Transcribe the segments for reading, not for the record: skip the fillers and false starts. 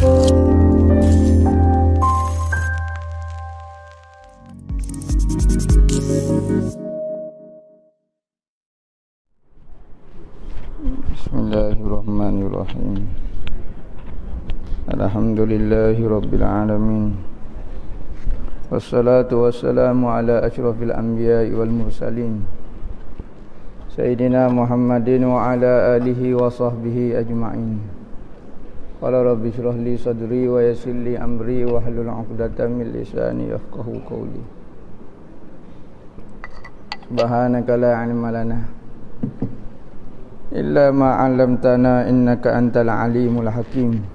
Bismillahirrahmanirrahim. Alhamdulillahi rabbil alamin. Wassalatu wassalamu ala asyrafil anbiya'i wal mursalin Sayyidina Muhammadin wa ala alihi wa sahbihi ajma'in. Qala rabbi shrah li sadri wa yassir li amri wa hlul 'uqdatam min lisani yafqahu qawli. Subhanaka la 'ilma lana illa ma 'allamtana innaka antal alimul hakim.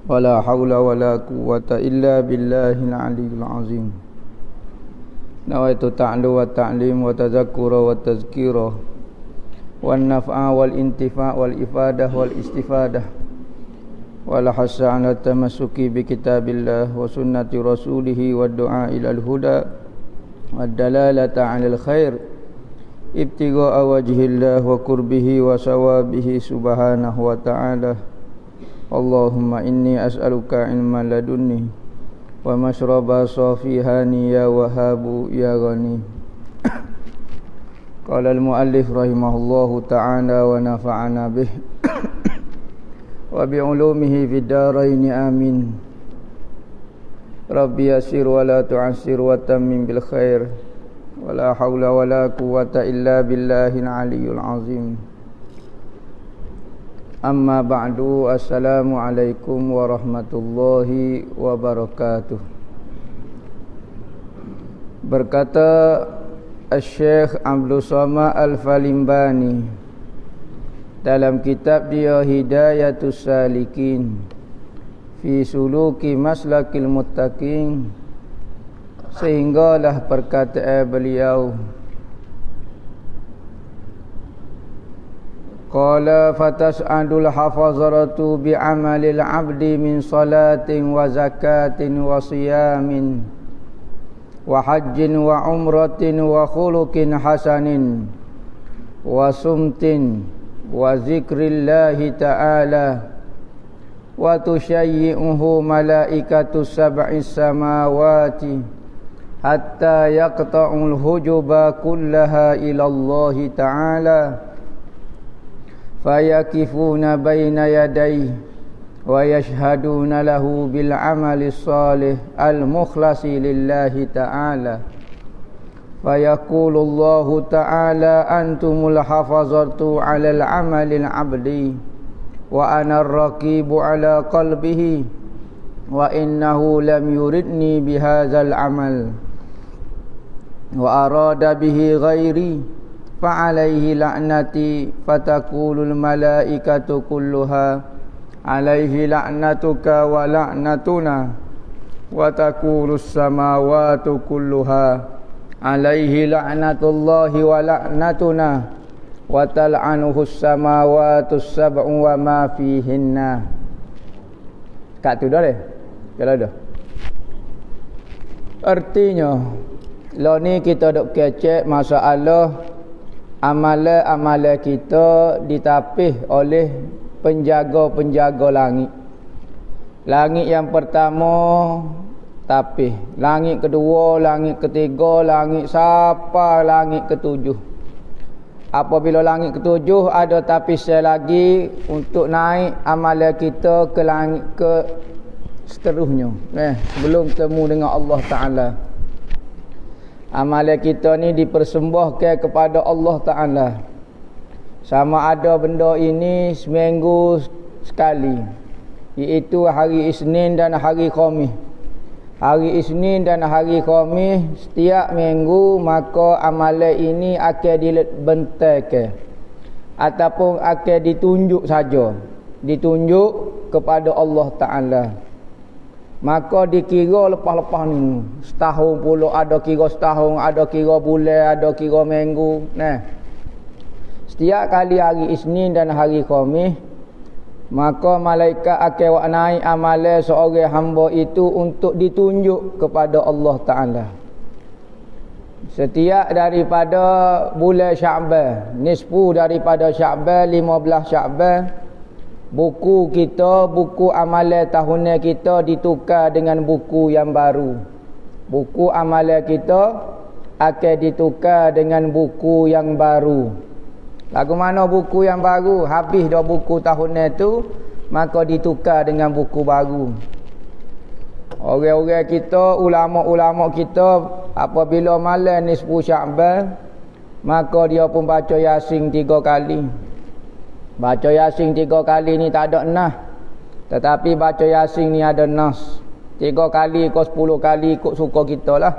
Wala haula wala quwwata illa billahil aliyyil azim. Nawaitu ta'lu wa ta'lim wa tazakkura wa tazkira wan naf'a wal intifa' wal ifadah wal istifadah wal hasa 'ala tamassuki bi kitabillah wa sunnati rasulih wa du'a ilal huda wad dalalata 'alal khair ibtigha'a wajhillah wa qurbihi wa sawabihi subhanahu wa ta'ala. Allahumma inni as'aluka ilman ladunni wa mashraba safihani ya wahabu ya ghani. Qala al-muallif rahimahullahu ta'ala wa nafa'ana bih wa bi'ulumihi fid dharain amin. Rabbi yassir wa la tu'assir wa tammim bil khair. Wala haula wala quwwata illa billahil aliyyil azim. Amma ba'du. Assalamu alaikum warahmatullahi wabarakatuh. Berkata Syekh Abdul Somad Al-Falimbani dalam kitab dia Hidayatus Salikin fi suluki maslakil muttaqin, sehinggalah perkataan beliau, qala fatas'adul hafazaratu bi'amalil abdi min salatin wa zakatin wa siyamin wa hajjin wa umratin wa khuluqin hasanin wa sumtin wa zikrillahi ta'ala wa tusyayyi'uhu malaikatus sab'is samawati hatta yaqta'ul hujuba kullaha ila Allah ta'ala fayakifuna baina yadayhi wa yashhaduna lahu bil amali salih al mukhlasi lillahi ta'ala fayaqulu Allah ta'ala antumul hafazatu 'alal amalil 'abdi wa ana ar-raqibu 'ala qalbihi wa innahu lam yuridni bihadzal amal wa arada bihi ghairi fa alaihi la'nati fataqulul malaikatu kulluha alaihi la'natuka wa la'natuna wa taqulus samawati kulluha alaihi la'natullahi wa la'natuna wa tal'anuhus samawatus sab'u wa ma fihinna. Kat tu dah deh. Kalau dah. Artinya lah ni kita dok kecek masalah amalan-amalan kita ditapih oleh penjaga-penjaga langit. Langit yang pertama tapih, langit kedua, langit ketiga, langit sampai langit ketujuh. Apabila langit ketujuh ada tapisan lagi untuk naik amalan kita ke langit ke seterusnya. Sebelum bertemu dengan Allah Ta'ala. Amalan kita ni dipersembahkan kepada Allah Ta'ala. Sama ada benda ini seminggu sekali, iaitu hari Isnin dan hari Khamis. Hari Isnin dan hari Khamis setiap minggu, maka amalan ini akan dibentangkan ataupun akan ditunjuk saja, ditunjuk kepada Allah Ta'ala. Maka dikira lepas-lepas ni setahun pula, ada kira setahun, ada kira bulan, ada kira minggu. Setiap kali hari Isnin dan hari Khamis, maka malaikat akan naik amalan seorang hamba itu untuk ditunjuk kepada Allah Ta'ala. Setiap daripada bulan Sya'ban, nisfu daripada Sya'ban, 15 Sya'ban, buku kita, buku amalan tahunan kita ditukar dengan buku yang baru. Buku amalan kita akan ditukar dengan buku yang baru. Lagu mana buku yang baru? Habis dah buku tahunan tu, maka ditukar dengan buku baru. Orang-orang kita, ulama-ulama kita, apabila malam nisfu Sya'ban, maka dia pun baca Yasin 3 kali. Baca Yasin 3 kali ni tak ada nah. Tetapi baca Yasin ni ada nas. 3 kali ke 10 kali ikut suka kita lah.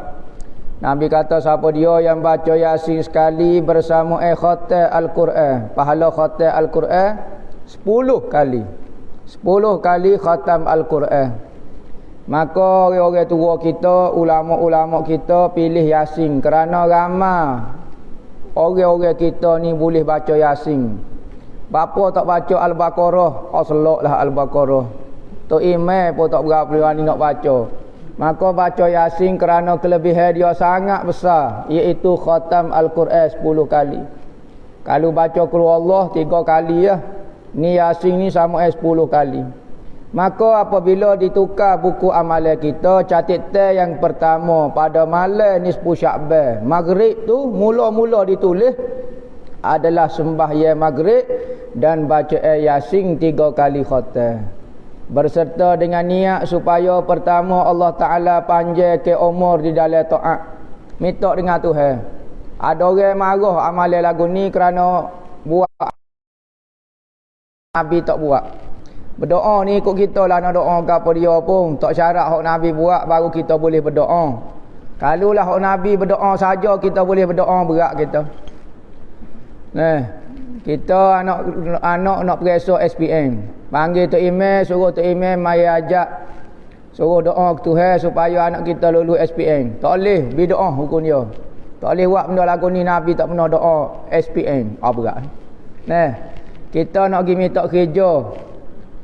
Nabi kata siapa dia yang baca Yasin sekali bersama khatam Al-Quran, pahala khatam Al-Quran 10 kali. 10 kali khatam Al-Quran. Maka orang-orang tua kita, ulama-ulama kita pilih Yasin kerana ramai orang-orang kita ni boleh baca Yasin. Bapa tak baca Al-Baqarah, seloklah Al-Baqarah. Tok Imam pun tak berani nak baca. Maka baca Yasin kerana kelebihan dia sangat besar, iaitu khatam Al-Quran 10 kali. Kalau baca Qul Allah 3 kali ya, ni Yasin ni sama 10 kali. Maka apabila ditukar buku amalan kita, catatan yang pertama pada malam nisfu Sya'ban, maghrib tu mula-mula ditulis adalah sembahyang maghrib dan bacaan Yasin 3 kali khatam. Berserta dengan niat supaya pertama Allah Ta'ala panjang ke umur di dalam taat. Minta dengan Tuhan. Ada orang marah amalan lagu ni kerana buat Nabi tak buat. Berdoa ni ikut kita lah nak doa ke apa dia pun. Tak syarat hak Nabi buat baru kita boleh berdoa. Kalulah hak Nabi berdoa saja kita boleh berdoa, berat kita. Nah, kita anak nak periksa SPM. Panggil Tok Imam, suruh Tok Imam mai ajak suruh doa ke Tuhan supaya anak kita lulus SPM. Tak boleh berdoa hukum dia. Tak boleh buat benda lagu ni, Nabi tak pernah doa SPM. Berat. Nah, kita nak pergi minta kerja.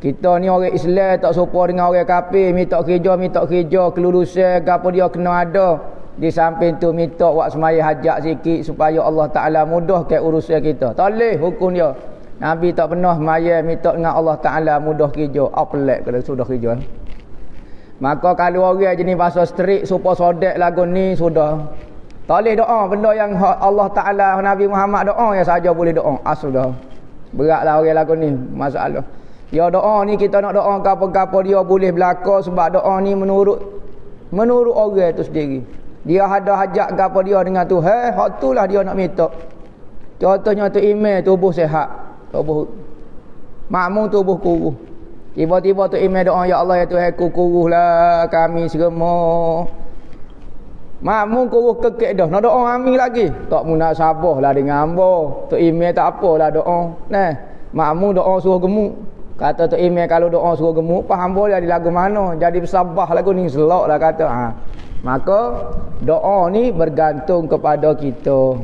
Kita ni orang Islam tak serupa dengan orang kafir, minta kerja, kelulusan apa dia kena ada. Di samping tu minta buat semaya hajat sikit supaya Allah Ta'ala mudahkan urusan kita. Tak boleh hukum dia. Nabi tak pernah semaya minta dengan Allah Ta'ala mudah kerja. Pelik kalau sudah kerja. Maka kalau orang jenis bahasa strict supaya sodak lagu ni sudah. Tak boleh doa benda yang Allah Ta'ala Nabi Muhammad doa yang saja boleh doa. Sudah. Beratlah orang lagu ni masalah. Ya doa ni kita nak doa apa-apa dia boleh berlaku sebab doa ni menurut orang tu sendiri. Dia ada hajat ke apa dia dengan Tuhan, hak itulah dia nak minta. Contohnya tu imam tubuh sihat, tubuh makmum tubuh kuruh. Tiba-tiba tu imam doa, ya Allah ya Tuhan ku kuruhlah kami semua. Makmum kuruh kekek dah, nak doa amin lagi. Tak munasabahlah dengan hamba. Tu imam tak apalah doa. Nah, makmum doa suruh gemuk. Kata Tok Imam kalau doa suruh gemuk, faham boleh di lagu mana. Jadi bersabah lagu ni, seloklah kata. Maka doa ni bergantung kepada kita.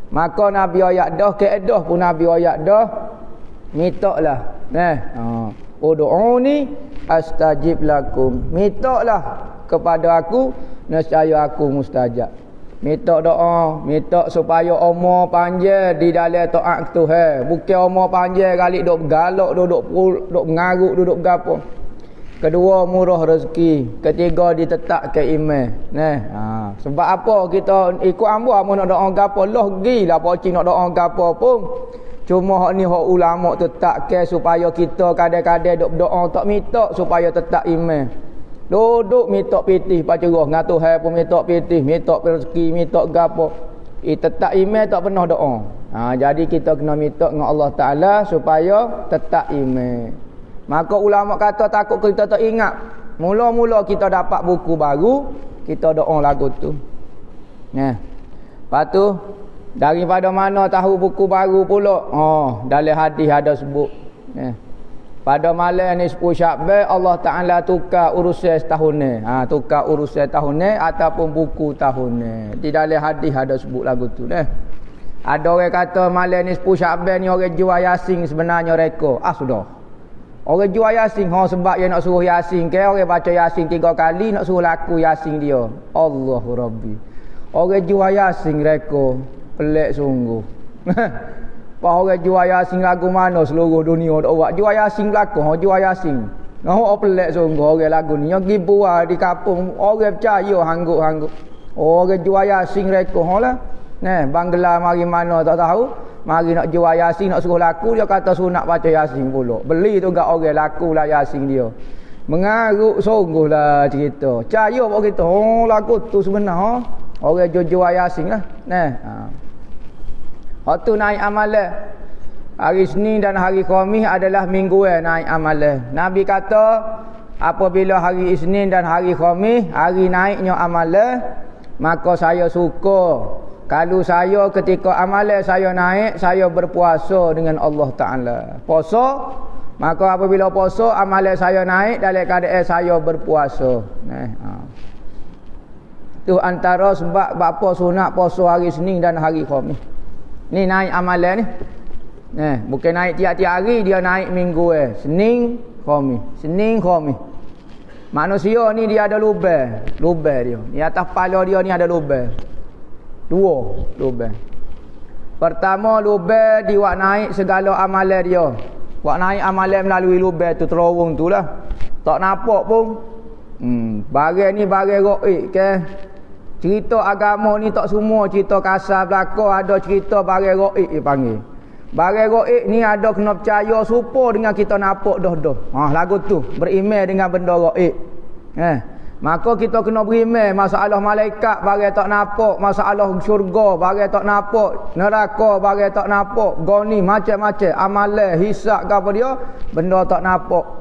Maka Nabi ayat dah, keedah pun Nabi ayat dah. Mintalah. Doa ni astajib lakum. Mintalah kepada aku, nescaya aku mustajab. Minta doa, minta supaya umur panjang di dalam taat Tuhan. Bukan umur panjang kali duk galak, duk mengaruk, duk gapo. Kedua, murah rezeki. Ketiga, ditetapkan iman. Sebab apa kita ikut hamba nak doa gapo? Loh gilah pocing nak doa gapo pun. Cuma hak ni hak ulama tetapkan supaya kita kadang-kadang duk berdoa tak minta supaya tetap iman. Duduk minta pitih pacarah dengan Tuhan pun minta pitih, minta rezeki, minta gapo. Tetap iman tak pernah doa. Jadi kita kena minta dengan Allah Ta'ala supaya tetap iman. Maka ulama kata takut kita tak ingat. Mula-mula kita dapat buku baru, kita doa lagu tu. Lepas tu daripada mana tahu buku baru pula? Dalam hadis ada sebut. Pada malam nisfu Sya'ban Allah Ta'ala tukar urusan setahun ni. Tukar urusan tahun ni ataupun buku tahun ni. Di dalam hadis ada sebut lagu tu. Ada orang kata malam nisfu Sya'ban ni orang jual Yasin sebenarnya reka. Sudah. Orang jual Yasin sebab dia nak suruh Yasin ke orang baca Yasin 3 kali nak suruh laku Yasin dia. Allahu Rabbi. Orang jual Yasin reka. Pelik sungguh. Apa orang jual Yasin lagu mana seluruh dunia dak buat jual Yasin belakang, jual Yasin. Ngau pelik sungguh orang lagu ni. Yang pergi buat di kampung orang percaya hangguk-hangguk. Orang jual Yasin rekod lah. Nah, Bangla mari mana tak tahu. Mari nak jual Yasin, nak suruh laku, dia kata sunat baca Yasin pula. Beli tu gak orang laku lah Yasin dia. Mengaruk sungguh lah cerita. Percaya buat kita. Oh lagu tu sebenar. Orang jual Yasin lah. Nah. Waktu naik amalan hari Senin dan hari Khamis adalah mingguan naik amalan. Nabi kata apabila hari Isnin dan hari Khamis hari naiknya amalan, maka saya suka kalau saya ketika amalan saya naik, saya berpuasa dengan Allah Ta'ala. Puasa, maka apabila puasa amalan saya naik dalam keadaan saya berpuasa. Itu antara sebab bapa sunat puasa hari Senin dan hari Khamis. Ni naik amalan ni. Bukan naik tiap-tiap hari, dia naik minggu Senin, Khamis. Senin, Khamis. Manusia ni dia ada lubang dia. Di atas kepala dia ni ada lubang. 2 lubang. Pertama lubang dia buat naik segala amalan dia. Buat naik amalan melalui lubang tu, terowong tu lah. Tak nampak pun. Barang ni barang gaib ke? Cerita agama ni tak semua cerita kasar belaka, ada cerita barang gaib dia panggil. Barang gaib ni ada kena percaya serupa dengan kita nampak dah. Lagu tu beriman dengan benda gaib. Maka kita kena beriman masalah malaikat barang tak nampak, masalah syurga barang tak nampak, neraka barang tak nampak, goni macam-macam amalan hisab ke apa dia benda tak nampak.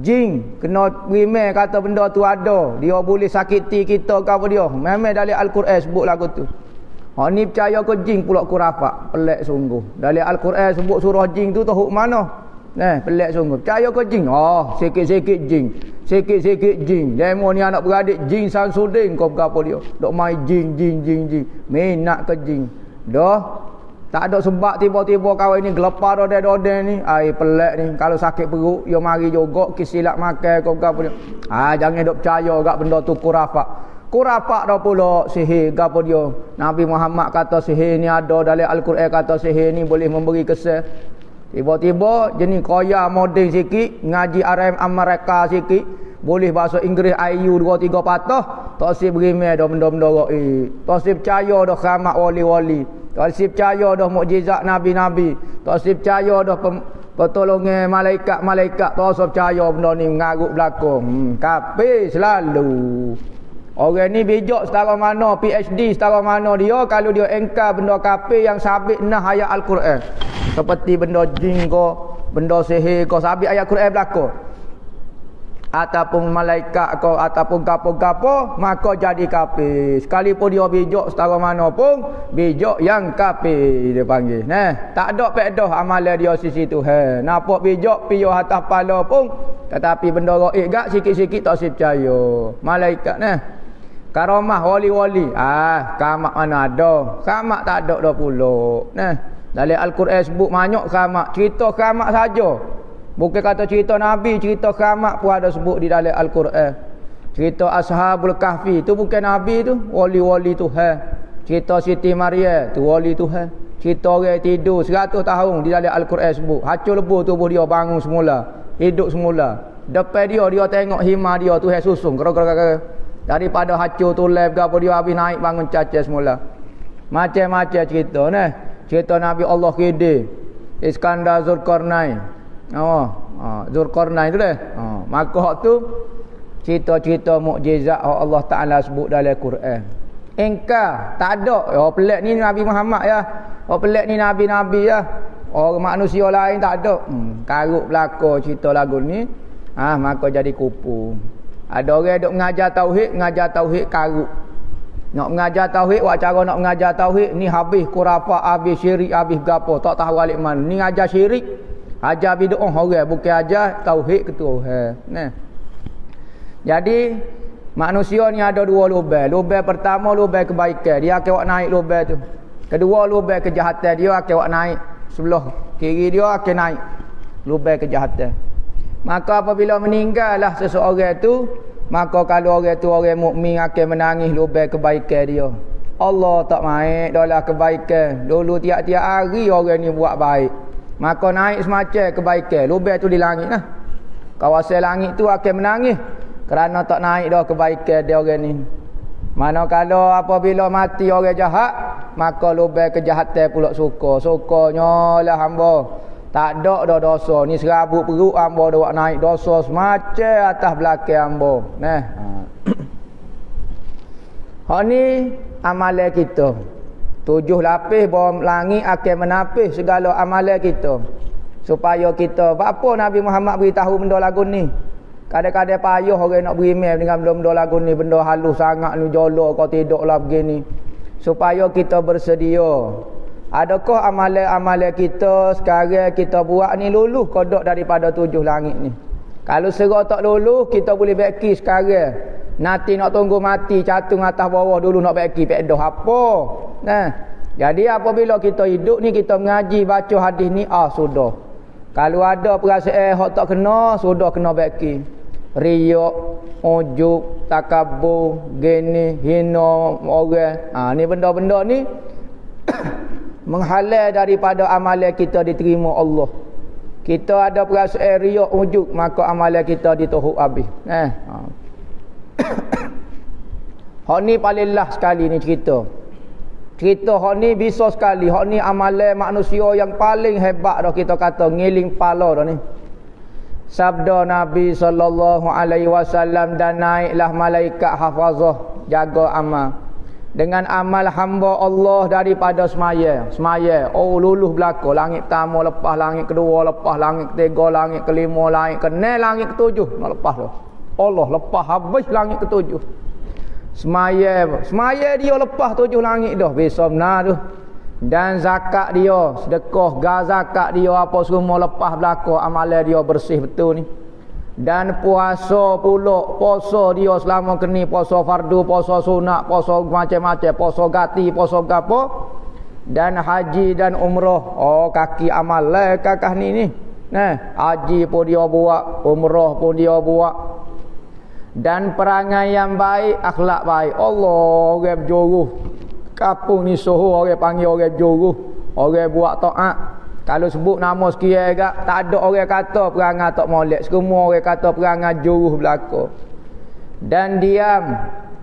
Jin kena beriman kata benda tu ada, dia boleh sakiti kita ke apa dia. Memang dalam Al-Quran sebut lagu tu. Ni percaya ke jin pula kurafat, pelik sungguh. Dalam Al-Quran sebut surah jin tu tahu mana. Pelik sungguh. Percaya ke jin? Sikit-sikit jin. Sikit-sikit jin. Demo ni anak beradik jin Samsudin kau apa dia. Dok main jin. Minat ke jin. Dah tak ada sebab tiba-tiba kawan ni gelepar dodeh-dodeh ni. Pelik ni. Kalau sakit perut, dia mari juga kisilap makan kau apa dia. Jangan dok percaya gak benda tu kurafat. Kurafat dah pula sihir gapo dia. Nabi Muhammad kata sihir ni ada dalam Al-Quran, kata sihir ni boleh memberi kesan. Tiba-tiba jenis kaya moden sikit, ngaji RM Amerika sikit, boleh bahasa Inggeris IU 2-3 patah, tak si beriman dah benda-benda gaib. Tak si percaya dah keramat wali-wali. Tak si percaya dah mukjizat nabi-nabi. Tak si percaya dah pertolongan malaikat-malaikat. Tak si percaya benda ni mengarut belakang. Kafir selalu. Orang ni bijak setara mana, PhD setara mana dia, kalau dia engkar benda kafir yang sabit nah ayat Al-Quran. Seperti benda jin ke, benda sihir ke, sabit ayat Quran belakang. Ataupun malaikat ke, ataupun gapo-gapo, maka jadi kafir. Sekalipun dia bijak setara mana pun, bijak yang kafir dia panggil. Tak ada pedah amalan dia sisi tu. Nampak bijak piyo atas kepala pun, tetapi benda gaib gak sikit-sikit tak si percaya. Malaikat karamah wali-wali. Keramat mana ada? Keramat tak ada dah pula. Dalam Al-Quran sebut banyak keramat. Cerita keramat saja. Bukan kata cerita Nabi, cerita keramat pun ada sebut di dalam Al-Quran. Cerita Ashabul Kahfi tu bukan Nabi tu, wali-wali Tuhan. Cerita Siti Maryam tu wali Tuhan. Cerita orang tidur 100 tahun di dalam Al-Quran sebut. Hancur lebur tubuh dia bangun semula, hidup semula. Depan dia tengok hima dia Tuhan susung. Daripada hancur tulai berapa dia habis naik bangun cacat semula. Macam-macam cerita cerita Nabi Allah Khidir, Iskandar Zulkarnain. Zulkarnain tu maka tu cerita-cerita mukjizat Allah Taala sebut dalam Quran. Engkar tak ada. Pelik ni Nabi Muhammad ya. Pelik ni nabi-nabi ya. Orang manusia lain tak ada. Karut belaka cerita lagu ni. Maka jadi kupu. Ada orang duk mengajar tauhid karut. Nak mengajar tauhid, buat cara nak mengajar tauhid ni habis khurafat, habis syirik, habis gapo, tak tahu balik mana. Ni ajar syirik, ajar bid'ah orang, bukan ajar tauhid ke Tuhan. Jadi manusia ni ada 2 lubang. Lubang pertama lubang kebaikan, dia akan buat naik lubang tu. Kedua lubang kejahatan, dia akan buat naik sebelah kiri dia akan naik lubang kejahatan. Maka apabila meninggallah seseorang tu, maka kalau orang tu orang mukmin akan menangis lubang kebaikan dia. Allah tak maik dalam kebaikan. Dulu tiap-tiap hari orang ni buat baik, maka naik semacam kebaikan. Lubang tu di langit lah. Kawasan langit tu akan menangis kerana tak naik dah kebaikan dia orang ni. Manakala apabila mati orang jahat, maka lubang kejahatan pula sukanya lah hamba tak ada dah dosa ni, serabut perut hamba dah buat naik dosa semacam atas belakang hamba. Nah, hak ni amalan kita. 7 lapis bawah langit akan menapis segala amalan kita. Supaya kita, apa Nabi Muhammad beritahu benda lagu ni? Kadang-kadang payah orang nak beriman dengan benda-benda lagu ni, benda halus sangat ni, jolo kau tidaklah begini. Supaya kita bersedia. Adakah amalan-amalan kita sekarang kita buat ni luluh kodok daripada 7 langit ni? Kalau serah tak luluh, kita boleh beki sekarang. Nanti nak tunggu mati, catung atas bawah dulu nak beki, pedoh apa? Nah, jadi apabila kita hidup ni, kita mengaji, baca hadis ni, sudah. Kalau ada perasaan hak tak kena, sudah kena beki. Riak, ujub, takabur, gini, hina orang. Ni benda-benda ni menghalang daripada amalan kita diterima Allah. Kita ada perasaan riak, ujub, maka amalan kita dituhuk habis. Hak ni paling lah sekali ni cerita. Cerita hak ni bisa sekali. Hak ni amalan manusia yang paling hebat dah, kita kata ngiling pala dah ni. Sabda Nabi SAW, dan naiklah malaikat hafazah jaga amal. Dengan amal hamba Allah daripada semaya. Luluh belaka. Langit pertama lepas langit kedua, lepas langit ketiga, langit kelima, langit keenam, langit ketujuh. Nak lepas tu. Allah lepas habis langit ketujuh. Semaya dia lepas 7 langit dah. Bisa benar tu. Dan zakat dia, sedekah, zakat dia, apa semua lepas belaka, amalan dia bersih betul ni. Dan puasa pula, puasa dia selama kini, puasa fardu, puasa sunat, puasa macam-macam, puasa gati, puasa gapo. Dan haji dan umrah. Kaki amalan kakak ni. Nah, haji pun dia buat, umrah pun dia buat. Dan perangai yang baik, akhlak baik. Allah, orang berjuruh. Kapung ni soho orang panggil orang berjuruh. Orang buat taat. Kalau sebut nama sekian agak, tak ada orang kata perangai tak molek. Semua orang kata perangai juruh belaka. Dan diam.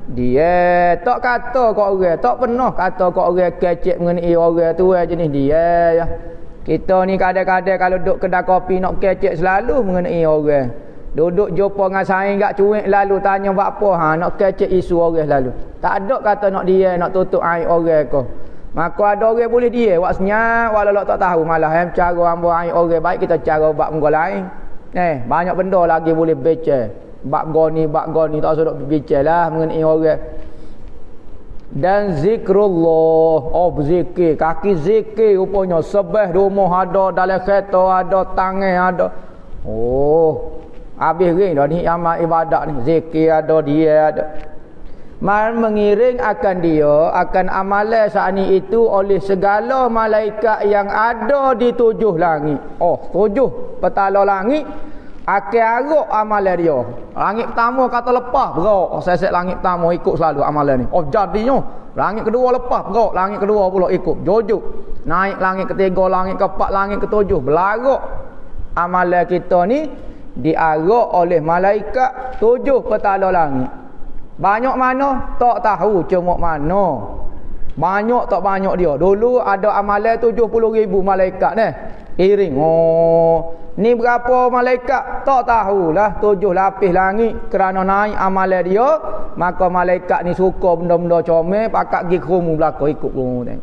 Dia tak kata kat orang, tak pernah kata kat orang kecek mengenai orang tu jenis dia ya. Kita ni kadang-kadang kalau duduk kedai kopi nak kecek selalu mengenai orang. Duduk jumpa dengan saing gak cuik lalu tanya buat apa, nak kecek isu orang lalu. Tak ada kata nak dia nak tutup aib orang ke. Maka ada orang boleh dia buat senyap walau tak tahu, malah cara ambo aib orang baik kita cara buat menggo lain. Banyak benda lagi boleh bincang. Bab goni tak usah bincang lah mengenai orang. Dan zikrullah, berzikir, kaki zikir rupanya sebeh rumah ada, dalam kereta ada, tangan ada. Habis ring dah ni amal ibadat ni. Zikir ada, dia ada. Mengiring akan dia, akan amalan saat ni itu oleh segala malaikat yang ada di 7 langit. 7 petala langit akan aruk amalan dia. Langit pertama kata lepas, berak. Sesek langit pertama ikut selalu amalan ni. Jadinya langit kedua lepas, berak. Langit kedua pula ikut. Jojuk. Naik langit ketiga, langit keempat, langit ketujuh. Belaruk amalan kita ni diaruk oleh malaikat 7 petala langit. Banyak mana? Tak tahu cuma mana. Banyak tak banyak dia. Dulu ada amalan 70,000 malaikat ni. Iring. Ni berapa malaikat? Tak tahulah. 7 lapis langit. Kerana naik amalan dia, maka malaikat ni suka benda-benda comel, pakat pergi kerumu belakang ikut kerumu ni.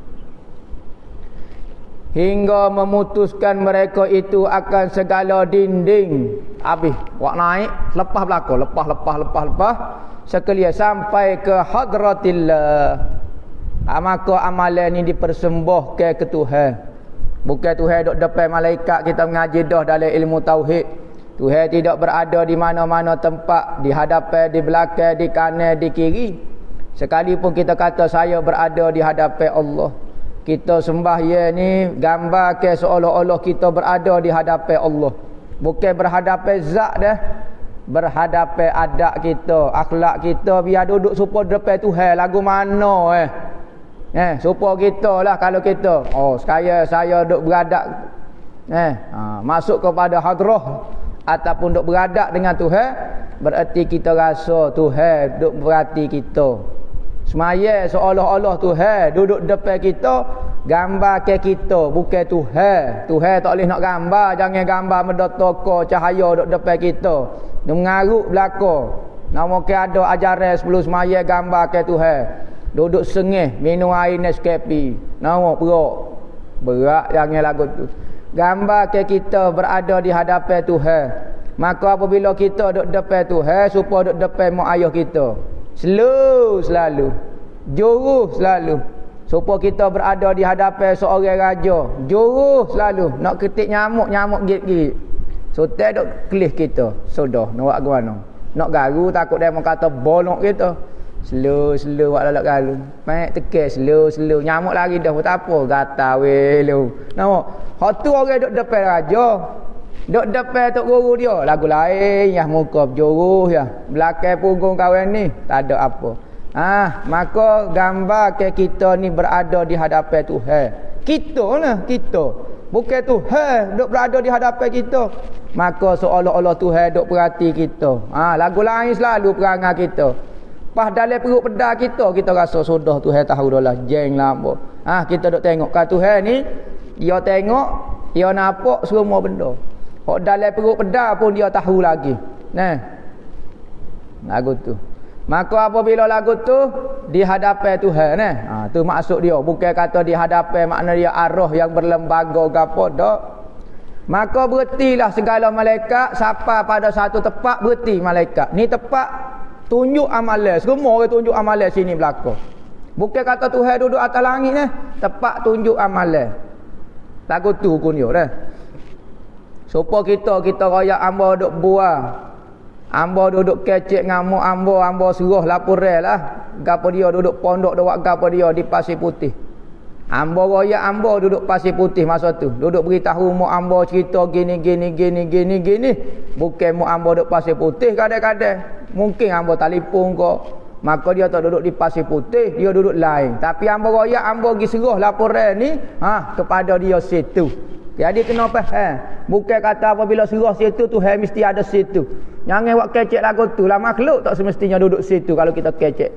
Hingga memutuskan mereka itu akan segala dinding. Habis buat naik, lepas belakang, lepas sekalian sampai ke hadratillah. Maka amalan ni dipersembahkan ke Tuhan. Bukan Tuhan duduk depan malaikat kita mengaji dah dalam ilmu tauhid. Tuhan tidak berada di mana-mana tempat, di hadapan, di belakang, di kanan, di kiri. Sekalipun kita kata saya berada di hadapan Allah, kita sembah ya ni gambar ke seolah-olah kita berada di hadapan Allah. Bukan berhadapan zat dah, berhadapan adab kita, akhlak kita, biar duduk supaya depan Tuhan lagu mana Supaya kita lah kalau kita saya duk beradak masuk kepada hadrah ataupun duk beradak dengan Tuhan, berarti kita rasa Tuhan duk berhati kita. Semaya seolah-olah Tuhan duduk depan kita, gambar ke kita, bukan Tuhan. Tuhan tak boleh nak gambar, jangan gambar benda toko cahaya duduk depan kita. Dia mengarut belaka. Nama ke ada ajaran sebelum semaya gambar ke Tuhan. Duduk sengih minum air Nescafe. Nama perut. Berat jangan lagu tu. Gambar ke kita berada di hadapan Tuhan. Maka apabila kita duduk depan Tuhan, supaya duduk depan mak ayah kita, selalu juru selalu, supaya kita berada di hadapan seorang raja, juru selalu nak ketik nyamuk gigit. So tak duk kelih kita sudah nak buat gimana, nak garu takut dia kata bolong kita. Slow buat lalak galu, mek tekan slow nyamuk lari dah tak apa, gatal weh lu. Nampak hak tu orang duk depan raja, duk depan tok guru dia, lagu lain yang muka berjuru ya, belakang punggung kawan ni tak ada apa. Maka gambar ke kita ni berada di hadapan Tuhan. Kita lah, kita. Bukan Tuhan duk berada di hadapan kita. Maka seolah-olah Tuhan duk perhati kita. Lagu lain selalu perangai kita. Pas dalam perut pedas kita rasa sudah Tuhan tahu dah lah, jeng lama. Kita duk tengok kat Tuhan ni, dia tengok, dia nampak semua benda. Hak dalam perut pedas pun dia tahu lagi. Lagu tu. Maka apabila lagu tu di hadapan Tuhan tu maksud dia, bukan kata di hadapan makna dia arwah yang berlembaga gapo dak. Maka berhentilah segala malaikat sampai pada satu tempat, berhenti malaikat. Ni tempat tunjuk amalan, semua orang tunjuk amalan sini belaka. Bukan kata Tuhan duduk atas langit tempat tunjuk amalan. Lagu tu pun dia dah. Supaya kita royak amba duk buang, amba duduk kecek ngamuk amba suruh laporan lah gapo dia duduk pondok dak gapo dia di Pasir Putih. Amba royak amba duduk Pasir Putih masa tu, duduk beritahu mak amba cerita gini. Bukan mak amba duduk Pasir Putih, kadang-kadang mungkin amba telefon kok, maka dia tak duduk di Pasir Putih, dia duduk lain. Tapi amba royak amba pergi serah laporan ni kepada dia situ. Jadi kenapa bukan kata apabila serah situ Tuhan mesti ada situ. Jangan buat kecek lagu tu lah, makhluk tak semestinya duduk situ kalau kita kecek.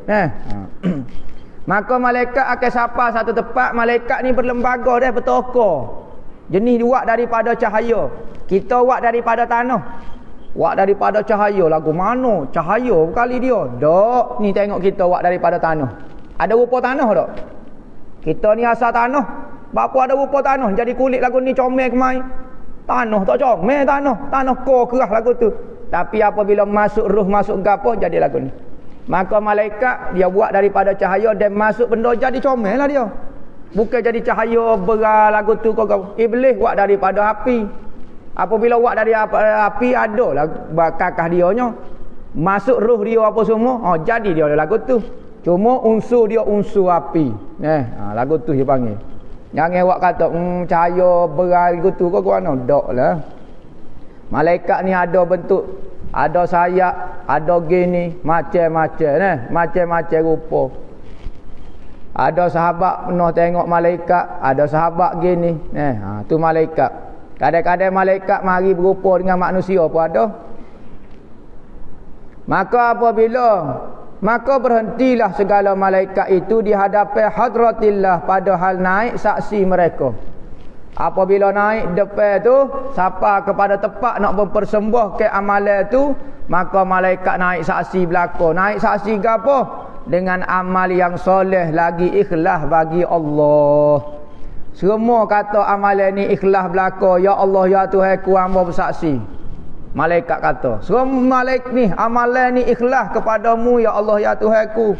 Maka malaikat akan sapa satu tempat. Malaikat ni berlembaga dah, bertokor. Jenis buat daripada cahaya. Kita buat daripada tanah. Buat daripada cahaya lagu mana? Cahaya kali dia. Dok, ni tengok kita buat daripada tanah. Ada rupa tanah tak? Kita ni asal tanah. Bapa ada rupa tanah, jadi kulit lagu ni comel kemai. Tanah tak comel tanah kor kerah lagu tu. Tapi apabila masuk ruh, masuk gapo, jadi lagu ni. Maka malaikat dia buat daripada cahaya dan masuk benda jadi comel lah dia. Bukan jadi cahaya beral lagu tu kau. Iblis buat daripada api. Apabila buat dari api adalah kakah dia nya. Masuk ruh dia apa semua, jadi dia lagu tu. Cuma unsur dia unsur api. Lagu tu dia panggil. Jangan buat kata cahaya beral lagu tu kau mana dak lah. Malaikat ni ada bentuk, ada sayap, ada gini, macam-macam macam-macam rupa. Ada sahabat pernah tengok malaikat, ada sahabat gini. Tu malaikat. Kadang-kadang malaikat mari berupa dengan manusia pun ada. Maka berhentilah segala malaikat itu di hadapan hadratillah, padahal naik saksi mereka. Apabila naik depan tu, siapa kepada tempat nak mempersembah ke amalan tu, maka malaikat naik saksi belaka. Naik saksi ke apa? Dengan amal yang soleh lagi ikhlas bagi Allah. Semua kata amalan ni ikhlas belaka. Ya Allah ya Tuhan ku hamba bersaksi. Malaikat kata, semua malaikat ni amalan ni ikhlas kepadamu ya Allah ya Tuhan ku.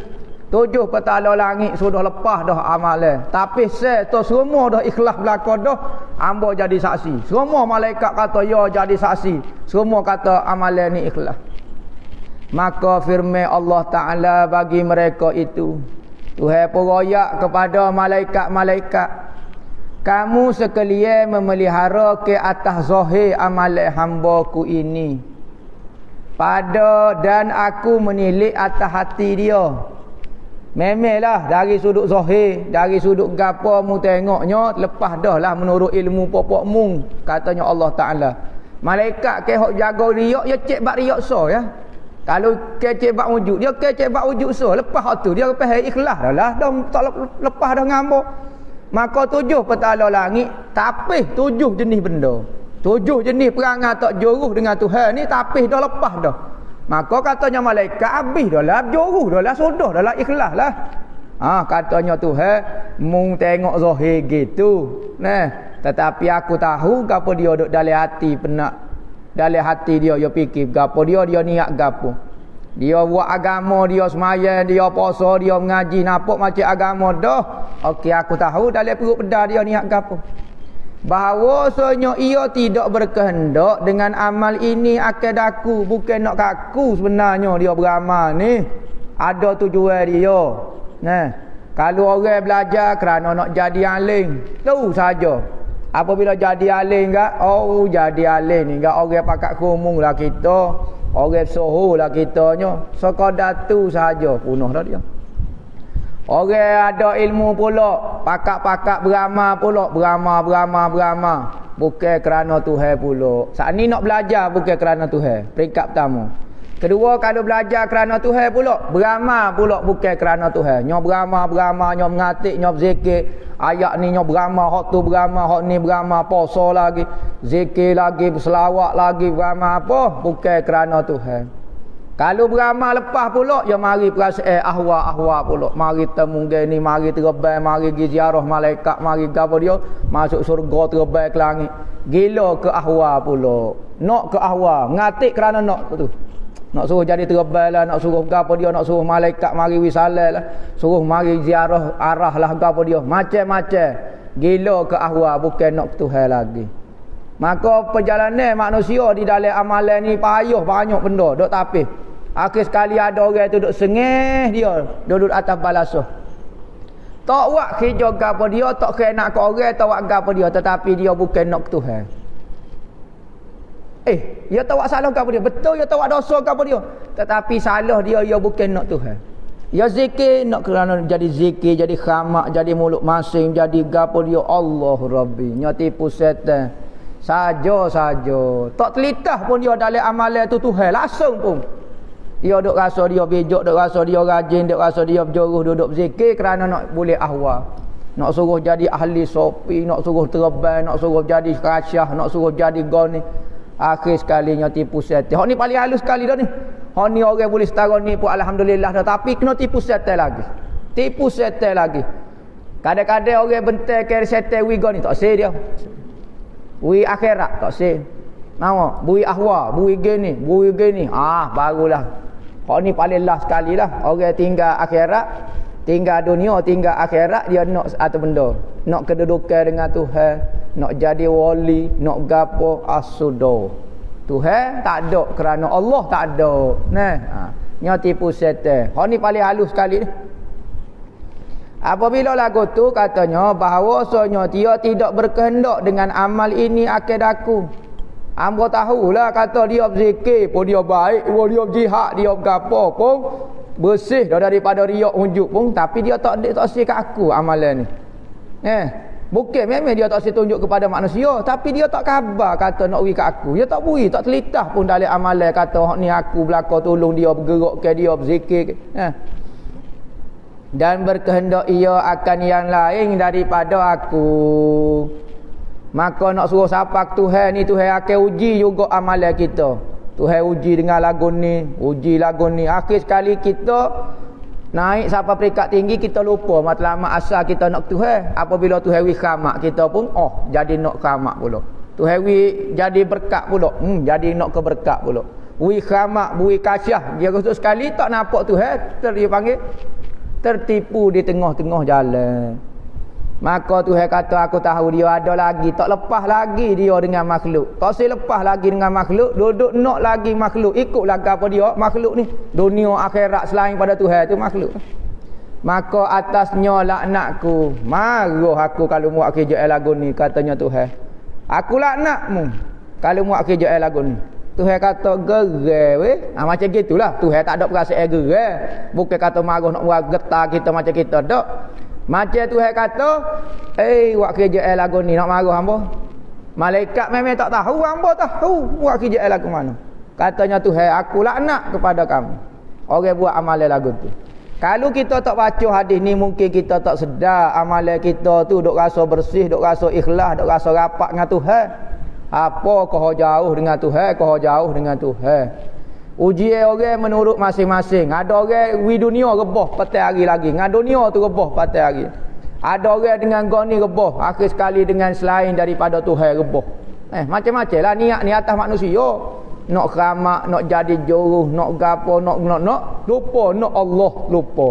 7 petala langit sudah lepas dah amalan. Tapi tu semua dah ikhlas belaka dah. Hamba jadi saksi. Semua malaikat kata ya jadi saksi. Semua kata amalan ni ikhlas. Maka firman Allah Ta'ala bagi mereka itu, Tuhan peroyak kepada malaikat-malaikat, kamu sekalian memelihara ke atas zahir amalan hamba-Ku ini. Dan aku menilik atas hati dia. Memelah dari sudut zahir, dari sudut gapo mu tengoknya lepas dah lah menurut ilmu popok mu katanya Allah Taala. Malaikat ke hok jaga riak ya cek bak riak so ya. Kalau ke cek bak wujud dia ke cek bak wujud so lepas hak tu dia lepas ikhlas dah lah dah tak lepas dah ngambok. Maka 7 petala langit tapih 7 jenis benda. 7 jenis perangai tak joruh dengan Tuhan ni tapih dah lepas dah. Maka katanya malaikat habis dah lah, joruh dah lah, sudah dah lah, ikhlas lah. Katanya Tuhan, mung tengok zahir gitu. Nah, tetapi aku tahu gapo dia duk dalam hati penak. Dalam hati dia fikir gapo dia niat gapo. Dia buat agama, dia sembahyang, dia puasa, dia mengaji, nampak macam agama dah. Okey, aku tahu dalam perut pedah dia niat gapo. Bahawasanya ia tidak berkehendak dengan amal ini akad aku, bukan nak kaku sebenarnya dia beramal ni. Ada tujuan dia. Nah, kalau orang belajar kerana nak jadi alim, tu saja. Apabila jadi alim gak, jadi alim ni gak orang pakat kumung lah kita, orang soho lah kitanya. Sekadar tu saja punah dah dia. Orang ada ilmu pula, pakak-pakak beramal pula, beramal. Bukan kerana Tuhan pula. Saat ni nak belajar bukan kerana Tuhan. Peringkat pertama. Kedua, kalau belajar kerana Tuhan pula, beramal pula bukan kerana Tuhan. Nyok beramal, nyok mengatik, nyok zikir. Ayat ni nyok beramal, hak tu beramal, hak ni beramal, puasa lagi, zikir lagi, berselawat lagi, beramal apa? Bukan kerana Tuhan. Kalau beramal lepas pula, ya mari perasaan ahwa pula. Mari temu gini, mari terbang, mari pergi ziarah malaikat, mari gapo dia, masuk surga terbang ke langit. Gila ke ahwa pula. Nak ke ahwa, ngatik kerana nak tu. Nak suruh jadi terbang lah, nak suruh gapo dia, nak suruh malaikat mari wisalal lah. Suruh mari ziarah arah lah gapo dia. Macam-macam. Gila ke ahwa, bukan nak Tuhan lagi. Maka perjalanan manusia di dalam amalan ni payah banyak benda, duk tapih. Akhir sekali ada orang tu duduk sengih dia, duduk atas balasah. Tak buat kerja gapo dia, tak kena nak ke orang, tak buat gapo dia, tetapi dia bukan nak Tuhan. Dia tak buat salah gapo dia, betul dia tak buat dosa gapo dia, tetapi salah dia bukan nak Tuhan. Ya zikir nak kerana jadi zikir, jadi khamak, jadi mulut masing, jadi gapo dia Allah Rabbi. Nya tipu setan. Saja. Tak telitah pun dia dalam amalan tu Tuhan langsung pun. Dia duk rasa dia bijak, duk rasa dia rajin, duk rasa dia berjuruh duduk berzikir kerana nak boleh ahwa. Nak suruh jadi ahli sopi, nak suruh terbang, nak suruh jadi kasyah, nak suruh jadi goni. Akhir sekalinya tipu setan. Hak ni paling halus sekali dah ni. Hak ni orang boleh setara ni pun alhamdulillah dah, tapi kena tipu setan lagi. Tipu setan lagi. Kadang-kadang orang bentai ke setan wigo ni tak say dia. Bui akhirat tak say. Nama bui ahwa, bui gini. Barulah. Hak ni paling last sekali lah. Orang tinggal akhirat, tinggal dunia, tinggal akhirat, dia nak satu benda. Nak kedudukan dengan Tuhan, nak jadi wali, nak gapo asudo. Tuhan tak ada kerana Allah tak ada. Nya tipu setan. Hak ni paling halus sekali ni. Apabila lagu tu katanya bahawasanya dia tidak berkehendak dengan amal ini akid aku. Hamba tahulah kata dia berzikir pun dia baik, dia jihad, dia gapo pun bersih daripada riak unjuk pun, tapi dia tak sih kat aku amalan ni. Bukan memang dia tak sih tunjuk kepada manusia, tapi dia tak khabar kata nak beri kat aku. Dia tak beri, tak telitah pun dalam amalan kata hak ni aku belaka tolong dia bergerak ke dia berzikir. Dan berkehendak ia akan yang lain daripada aku. Maka nak suruh siapa Tuhan ni, Tuhan akan uji juga amalan kita. Tuhan uji dengan lagu ni, uji lagu ni. Akhir sekali kita naik sampai peringkat tinggi, kita lupa matlamat asal kita nak Tuhan. Apabila Tuhan wi khamak kita pun jadi nak khamak pula. Tuhan wi jadi berkat pula. Jadi nak ke berkat pula. Wi khamak, wi kasyah. Dia khusus sekali tak nampak Tuhan, dia panggil tertipu di tengah-tengah jalan. Maka Tuhan kata aku tahu dia ada lagi, tak lepas lagi dia dengan makhluk. Tak boleh lepas lagi dengan makhluk, duduk nak lagi makhluk. Ikutlah apa dia makhluk ni. Dunia akhirat selain pada Tuhan tu makhluk. Maka atasnya laknatku. Marah aku kalau muak kerja lagu ni katanya Tuhan. Aku laknatmu kalau muak kerja lagu ni. Tuhan kata gerai weh. Macam gitulah. Tuhan tak ada perasaan gerai. Bukan kata marah nak buat getar kita macam kita tak. Macam Tuhan kata, buat kerja lagu ni nak marah hamba. Malaikat memang tak tahu, hamba tahu buat kerja lagu mana. Katanya Tuhan, aku laknat kepada kamu. Orang buat amalan lagu tu. Kalau kita tak baca hadis ni, mungkin kita tak sedar amalan kita tu duk rasa bersih, duk rasa ikhlas, duk rasa rapat dengan Tuhan. Apa kau jauh dengan Tuhan, kau jauh dengan Tuhan. Ujian orang menurut masing-masing. Ada orang di dunia rebah patah hari lagi. Dengan dunia tu rebah patah hari. Ada orang dengan goni rebah, akhir sekali dengan selain daripada Tuhan rebah. Macam-macam lah niat ni atas manusia. Nak keramat, nak jadi juru, nak gapo, nak lupa, nak Allah lupa.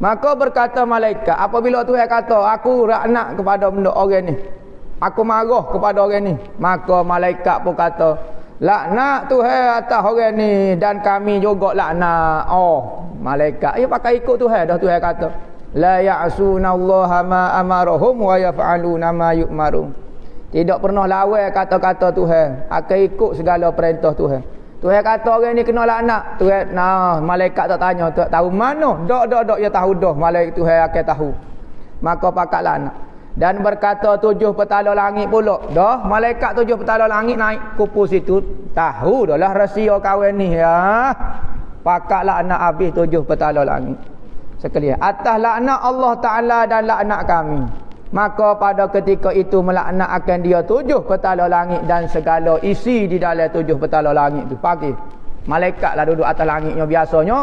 Maka berkata malaikat, apabila Tuhan kata, aku laknat kepada benda orang ni, aku marah kepada orang ni, maka malaikat pun kata, laknat Tuhan atas orang ni dan kami juga laknat. Malaikat pakai ikut Tuhan dah. Tuhan kata, la ya'sunallaha ma amarahum wa yaf'aluna ma yu'marun. Tidak pernah lawan kata-kata Tuhan, akan ikut segala perintah Tuhan. Tuhan kata orang ni kena laknat. Tuhan, malaikat tak tanya, tak tahu mana? Dak dia tahu dah. Malaikat Tuhan akan tahu. Maka pakat laknat. Dan berkata 7 petala langit pula. Dah malaikat 7 petala langit naik kupu situ. Tahu dah lah rahsia kawan ni ya. Pakat laknat habis 7 petala langit. Sekalian atas laknat Allah Ta'ala dan laknat kami. Maka pada ketika itu melaknat akan dia 7 petala langit dan segala isi di dalam 7 petala langit tu. Pagi malaikat lah duduk atas langitnya biasanya.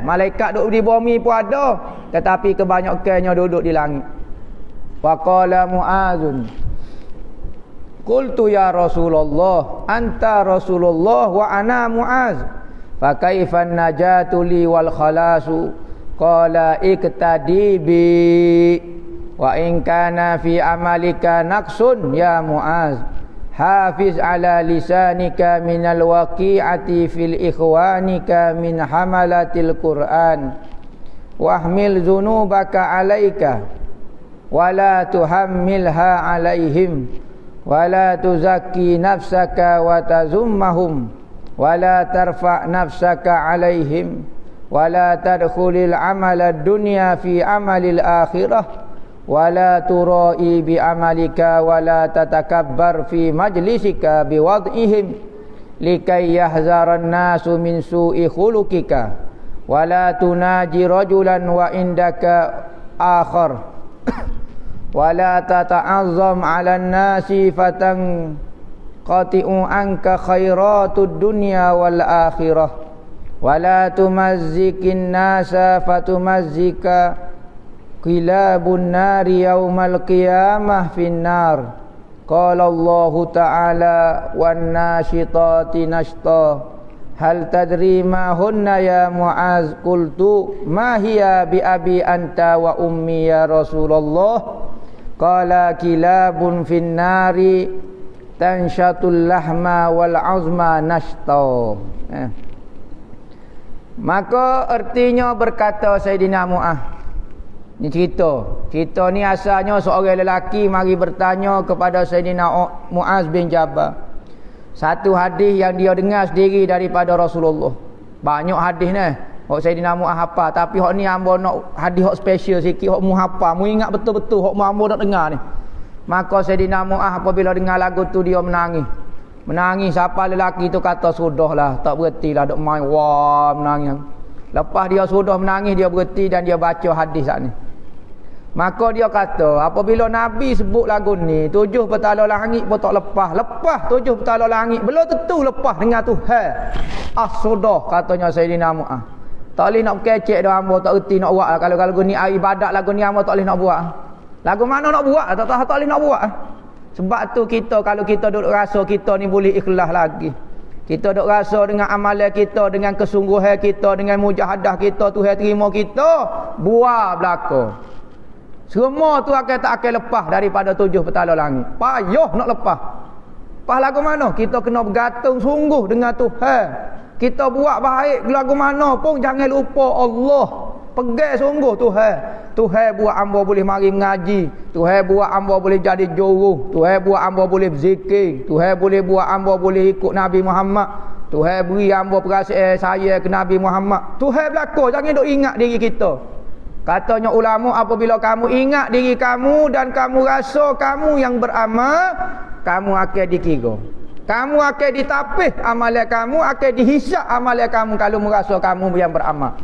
Malaikat duduk di bumi pun ada, tetapi kebanyakannya duduk di langit. Waqala Mu'azun, qultu ya Rasulullah, anta Rasulullah wa ana Mu'az, fa kaifan najatu li wal khalasu? Qala iktadi bi wa in kana fi amalika naqsun ya Mu'az, hafiz ala lisanika minal waqi'ati fil ikhwanika min hamalatil Qur'an, wahmil dhunubaka alaika wala tuhammilha alaihim wala tuzakki nafsaka wa tazummahum wala tarfa' nafsaka alaihim wala tadkhulil amala dunya fi amalil akhirah wala turai bi amalika wala tatakabbar fi majlisika biwad'ihim likay yahzaran nasu min su'i khuluqika wala tunaji rajulan wa indaka akhar wala tata'azzam 'alan nasi fatan qati'u anka khairatud dunya wal akhirah wala tumazzikin nasa fatumazzika qilabun nari yaumal qiyamah finnar. Qala Allah Ta'ala wan nashitati nashta hal tadri ma hunna ya Mu'az? Qultu ma hiya bi abi anta wa ummi ya Rasulullah? Qala kilabun finnari tanshatul lahma wal azma nashta. Maka artinya berkata Sayyidina Mu'az, ni cerita ni asalnya seorang lelaki mari bertanya kepada Sayyidina Mu'az bin Jabal satu hadis yang dia dengar sendiri daripada Rasulullah. Banyak hadis ni hok Sayyidina Mu'az hafal, tapi hok ni hamba nak hadis hok special sikit, hok mu hafal, mu ingat betul-betul hok mu hamba nak dengar ni. Maka Sayyidina Mu'az apabila dengar lagu tu dia menangis. Siapa lelaki tu kata sudahlah, tak berhentilah duk main menangis. Lepas dia sudah menangis, dia berhenti dan dia baca hadis saat ni. Maka dia kata, apabila Nabi sebut lagu ni, 7 petala langit pun tak lepas 7 petala langit, belum tentu lepas dengan Tuhan. Sudah katanya Sayyidina Mu'az. Tak boleh nak kecek dah, hamba tak erti nak buat. Kalau lagu ni ibadat, lagu ni hamba tak boleh nak buat. Lagu mana nak buat? Tak boleh nak buat. Sebab tu kita, kalau kita duduk rasa kita ni boleh ikhlas lagi, kita duk rasa dengan amalan kita, dengan kesungguhan kita, dengan mujahadah kita, Tuhan terima kita, buah belaka. Semua tu tak akan lepas daripada 7 petala langit. Payah nak lepas. Lepas lagu mana? Kita kena bergantung sungguh dengan Tuhan. Kita buat baik lagu mana pun jangan lupa Allah. Pegang sungguh Tuhan. Tuhan buat hamba boleh mari mengaji. Tuhan buat hamba boleh jadi juru. Tuhan buat hamba boleh berzikir. Tuhan boleh buat hamba boleh ikut Nabi Muhammad. Tuhan beri hamba perasaan saya ke Nabi Muhammad. Tuhan berlaku, jangan duk ingat diri kita. Katanya ulama, apabila kamu ingat diri kamu dan kamu rasa kamu yang beramal, kamu akan dikira. Kamu akan ditapih amalan kamu, akan dihisap amalan kamu kalau merasa kamu yang beramal.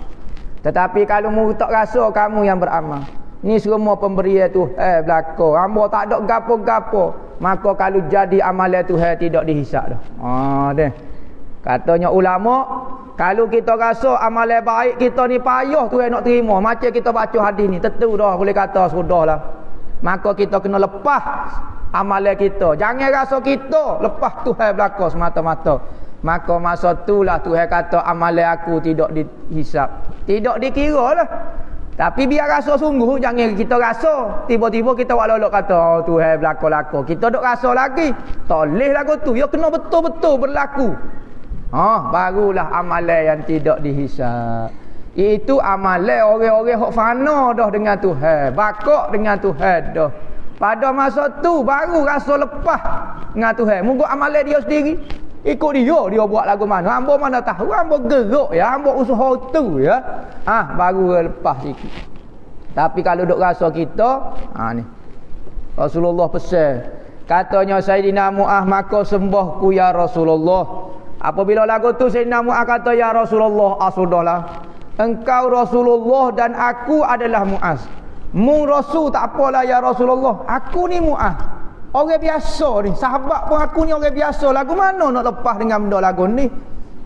Tetapi kalau mu tak rasa kamu yang beramal, ni semua pemberian Tuhan berlaku. Hamba tak ada gapo-gapo, maka kalau jadi amalan Tuhan tidak dihisap dah. Deh. Katanya ulama, kalau kita rasa amalan baik kita ni payah Tuhan nak terima, macam kita baca hadis ni, tentu dah boleh kata sudahlah. Maka kita kena lepas amalan kita. Jangan rasa kita lepas Tuhan berlaku semata-mata. Maka masa itulah Tuhan kata amalan aku tidak dihisap, tidak dikira lah. Tapi biar rasa sungguh, jangan kita rasa tiba-tiba kita buat lolok kata Tuhan berlaku-laku. Kita duk rasa lagi, tak boleh lagu tu. Ya kena betul-betul berlaku. Barulah amalan yang tidak dihisap. Itu amalan orang-orang hok fana dah dengan Tuhan, bakok dengan Tuhan dah. Pada masa tu baru rasa lepas dengan Tuhan. Moga amalan dia sendiri. Ikut dia buat lagu mana. Hamba mana tahu, hamba gerak ya, hamba usaha tu ya. Baru lepas sikit. Tapi kalau duk rasa kita, ni. Rasulullah pesan, katanya Sayyidina Mu'ah, maka sembahku ya Rasulullah. Apabila lagu tu Sayyidina Mu'ah kata ya Rasulullah, sudahlah. Engkau Rasulullah dan aku adalah Mu'az. Mu Rasul tak apalah ya Rasulullah. Aku ni Mu'az. Orang biasa ni, sahabat pun aku ni orang biasa. Lagu mana nak lepas dengan benda lagu ni?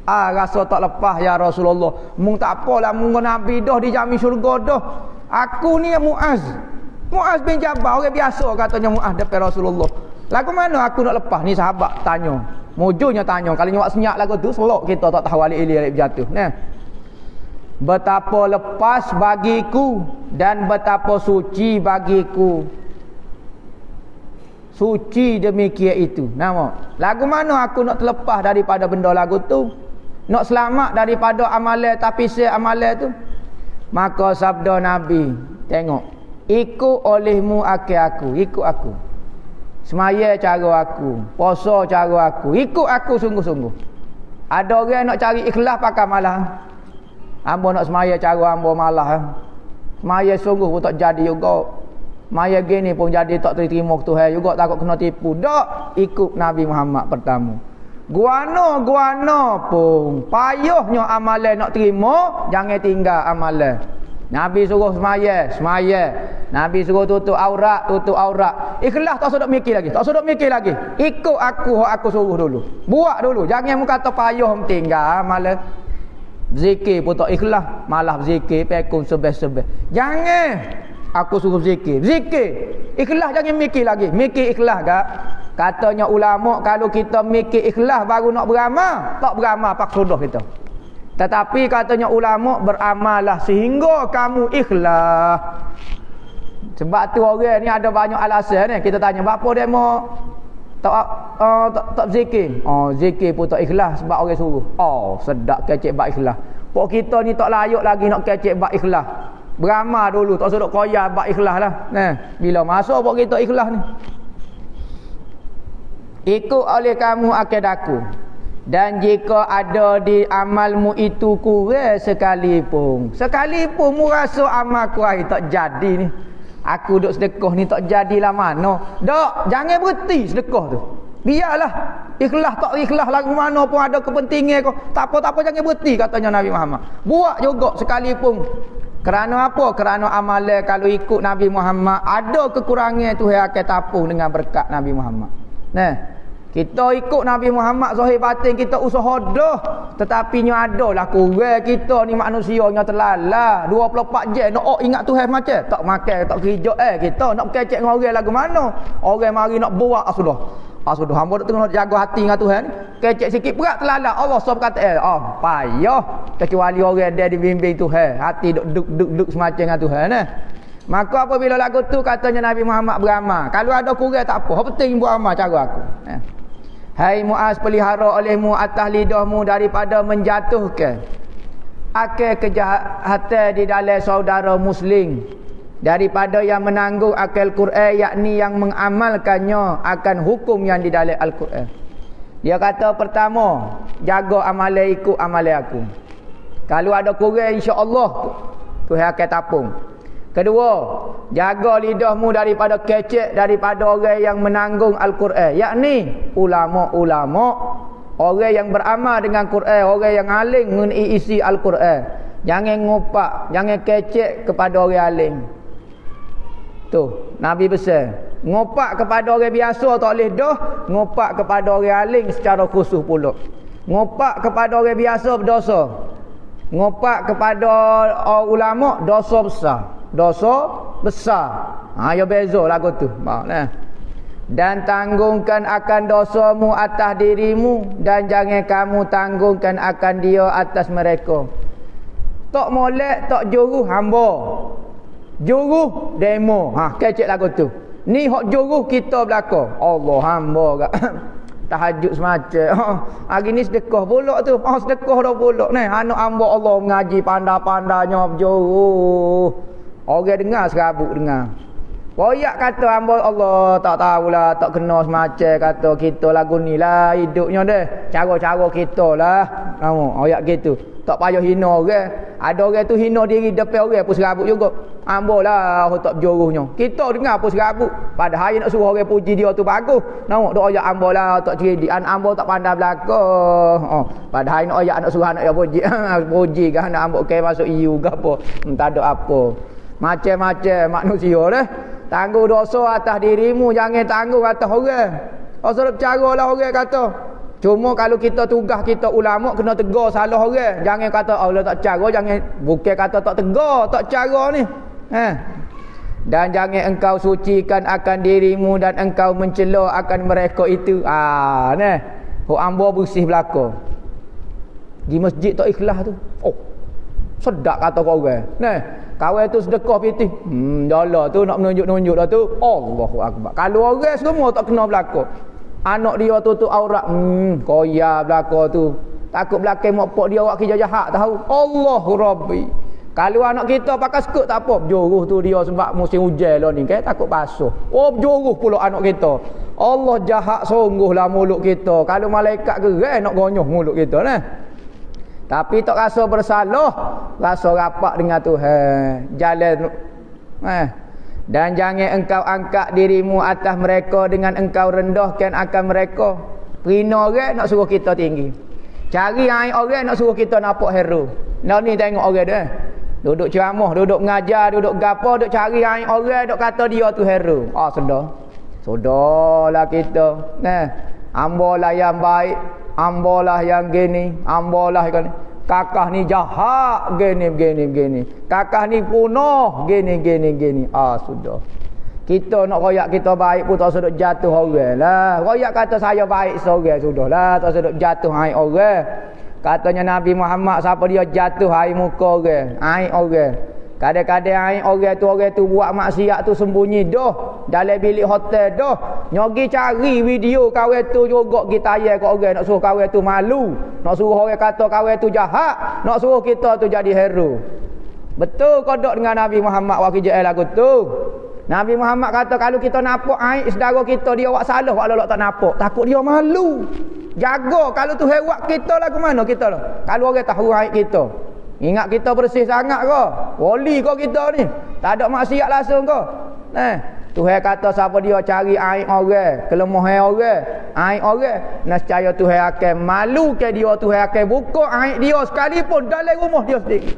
Rasa tak lepas ya Rasulullah. Mung tak apalah, mung Nabi dah dijamin syurga dah. Aku ni Mu'az. Mu'az bin Jabal, orang biasa katanya Mu'az depan Rasulullah. Lagu mana aku nak lepas? Ni sahabat tanya. Mujurnya tanya. Kalau nyawak senyap lagu tu, selok kita tak tahu alik-alik berjatuh. Betapa lepas bagiku dan betapa suci bagiku. Suci demikian itu. Nama. Lagu mana aku nak terlepas daripada benda lagu tu? Nak selamat daripada amalan tapi amalan tu? Maka sabda Nabi, tengok. Ikut olehmu aku, ikut aku. Semaya cara aku, puasa cara aku, ikut aku sungguh-sungguh. Ada orang nak cari ikhlas pakai malah. Hamba nak semaya cara hamba malah. Semaya sungguh pun tak jadi juga. Maya gini pun jadi tak terima Tuhan juga, takut kena tipu. Tak ikut Nabi Muhammad pertama. Guana pun payahnya amalan nak terima, jangan tinggal amalan. Nabi suruh semaya. Nabi suruh tutup aurat. Ikhlas tak sedap mikir lagi. Ikut aku suruh dulu. Buat dulu. Jangan mu kata payah tinggal amalan. Zikir pun tak ikhlas, malah zikir pekun sebeh-sebeh. Jangan. Aku suruh zikir. Ikhlas jangan mikir lagi. Mikir ikhlas tak? Katanya ulama, kalau kita mikir ikhlas baru nak beramal, tak beramal pak sudah kita. Tetapi katanya ulama, beramallah sehingga kamu ikhlas. Sebab tu orang ni ada banyak alasan ni. Kita tanya, apa dia mau tak zikir? Zikir pun tak ikhlas sebab orang suruh. Sedap kecek bab ikhlas. Pok kita ni tak layak lagi nak kecek bab ikhlas. Beramal dulu, tak sedok koyak bab ikhlas lah. Bila masa buat kita ikhlas ni. Ikut oleh kamu akad aku. Dan jika ada di amalmu itu kurang sekalipun mu rasa amal kurang tak jadi ni. Aku duk sedekah ni tak jadilah mana. Tak, jangan berhenti sedekah tu. Biarlah. Ikhlas tak ikhlas lagu mana pun ada kepentingan kau. Tak apa jangan berhenti katanya Nabi Muhammad. Buat juga sekalipun. Kerana apa? Kerana amalan kalau ikut Nabi Muhammad ada kekurangan Tuhan akan tapung dengan berkat Nabi Muhammad. Kita ikut Nabi Muhammad zahir batin kita usaha dah, tetapi nya adalah kurang kita ni manusia nya terlala 24 jam nak ingat Tuhan macam tak makan tak kerja kita nak kecek dengan orang lagu mana orang mari nak buat sudah hamba nak tengok jaga hati dengan Tuhan kecek sikit berat terlala Allah SWT kata payah kecuali orang dia dibimbing Tuhan hati duk semacam dengan Tuhan maka apabila lagu tu katanya Nabi Muhammad beramal kalau ada kurang tak apa penting buat amal cara aku Hai Mu'az, pelihara olehmu atas lidahmu daripada menjatuhkan akal kejahatan di dalam saudara muslim daripada yang menanggung akal Quran, yakni yang mengamalkannya akan hukum yang di dalam Al-Quran. Dia kata pertama, jaga amalan ikut amalan aku. Kalau ada kurang, insya-Allah Tuhan akan tapung. Kedua, jaga lidahmu daripada kecek daripada orang yang menanggung Al-Quran, yakni ulama-ulama, orang yang beramal dengan Quran, orang yang alim mengenai isi Al-Quran. Jangan ngopak, jangan kecek kepada orang alim. Tu, Nabi besar. Ngopak kepada orang biasa tak boleh dah, ngopak kepada orang alim secara khusus pula. Ngopak kepada orang biasa berdosa. Ngopak kepada ulama dosa besar. Dosa besar. Ya beza lagu tu. Nah. Dan tanggungkan akan dosamu atas dirimu, dan jangan kamu tanggungkan akan dia atas mereka. Tak molek, tak juru hamba. Juru demo. Kecek lagu tu. Ni hak juru kita belaka. Allah hamba gak. Tahajud semacam. Hari ni sedekah pulak tu. Sedekah dah pulak ni. Anak hamba Allah mengaji pandai-pandainya juru. Orang dengar serabut dengar. Royak kata hamba Allah tak tahulah, tak kena semacam kata kita lagu ni lah hidupnya deh. Cara-cara kita lah. Kamu royak gitu. Tak payah hina orang. Ada orang tu hina diri depan orang pun serabut juga. Hamba lah tak berjuruhnya. Kita dengar pun serabut. Padahal nak suruh orang puji dia tu bagus. Nampak dok royak hamba lah tak cerdik. Hamba tak pandai belakang. Padahal nak royak nak suruh anak dia puji. Puji kan anak hamba masuk EU ke apa. Tak ada apa. Macam-macam manusia dah. Tanggung dosa atas dirimu, jangan tanggung atas orang. Asal bercaralah orang kata. Cuma kalau kita tugas kita ulama kena tegur salah orang. Jangan kata Allah tak cara, jangan bukan kata tak tegur, tak cara ni. Dan jangan engkau sucikan akan dirimu dan engkau mencela akan mereka itu. Nah. Hok hamba bersih belaka. Di masjid tak ikhlas tu. Sedap kata kau orang. Nah. Kawan tu sedekah pitih. Dahlah tu nak menunjuk-nunjuk dah tu. Allahu Akbar. Kalau orang semua tak kena belaka. Anak dia tu aurat. Koya belaka tu. Takut belakang mak pak dia awak kerja jahat tahu. Allahu Rabbi. Kalau anak kita pakai skut tak apa. Berjuruh tu dia sebab musim hujan lah ni. Kan takut basuh. Berjuruh pula anak kita. Allah jahat sungguhlah mulut kita. Kalau malaikat gerai nak gonyok mulut kita nah. Tapi tak rasa bersalah, rasa rapat dengan Tuhan. Jalan dan jangan engkau angkat dirimu atas mereka dengan engkau rendahkan akan mereka. Rina orang nak suruh kita tinggi. Cari air orang nak suruh kita nampak hero. Nah ni tengok orang dah. Duduk ceramah, duduk mengajar, duduk gapo, duduk cari air orang, duduk kata dia tu hero. Sudah. Sudahlah kita. Ambalah yang baik. Ambalah yang gini, ambalah yang gini. Kakak ni jahat, gini. Kakak ni punah, gini. Sudah. Kita nak royak kita baik pun tak sedap jatuh orang lah. Royak kata saya baik seorang sudahlah, tak sedap jatuh air orang. Katanya Nabi Muhammad siapa dia jatuh air muka orang, air orang. Kadang-kadang air orang tu buat maksiat tu sembunyi dah dalam bilik hotel dah. Nyogi cari video kawan tu juga kita tayar ke orang nak suruh kawan tu malu, nak suruh orang kata kawan tu jahat, nak suruh kita tu jadi hero. Betul kodok dengan Nabi Muhammad wakil JL lagu tu. Nabi Muhammad kata kalau kita nampak aib saudara kita dia buat salah walau tak nampak, takut dia malu. Jaga kalau tu hewak kita lah ke mana kita lah. Kalau orang tahu aib kita. Ingat kita bersih sangat ke? Wali ke kita ni? Tak ada maksiat langsung ke? Tuhan kata siapa dia cari aib orang, kelemahan orang, aib orang, nescaya Tuhan akan malu ke dia, Tuhan akan buka aib dia sekalipun dalam rumah dia sendiri.